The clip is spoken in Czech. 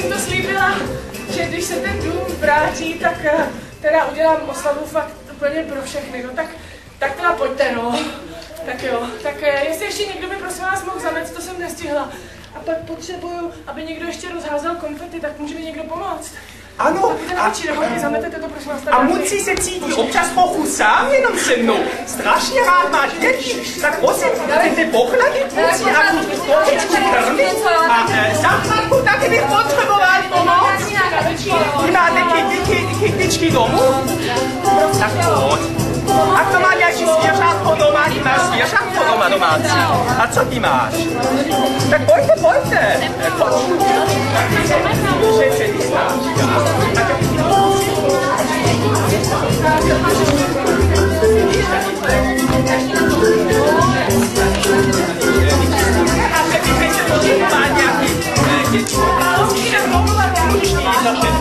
jsem to slíbila, že když se ten dům vrátí, tak teda udělám oslavu fakt úplně pro všechny, no tak teda pojďte, no. Tak jo, tak jestli ještě někdo by prosím vás mohl zamést, to jsem nestihla. A pak potřebuju, aby někdo ještě rozházel konfety, tak může mi někdo pomoct. Ano, zametete to, prosím vás, a Muci se cítí občas trochu sám jenom se mnou. Strašně rád máš děti. Tak prosím, chcete pokladit Muci a trošičku krmit? A záchranku taky bych potřeboval pomoct. Vy máte kytičky domů? Tak pojď. A to má nějaký zvěřátko doma? Ty máš zvěřátko doma domácí. A co ty máš? Tak pojďte. Pojď. Že se vystáš. A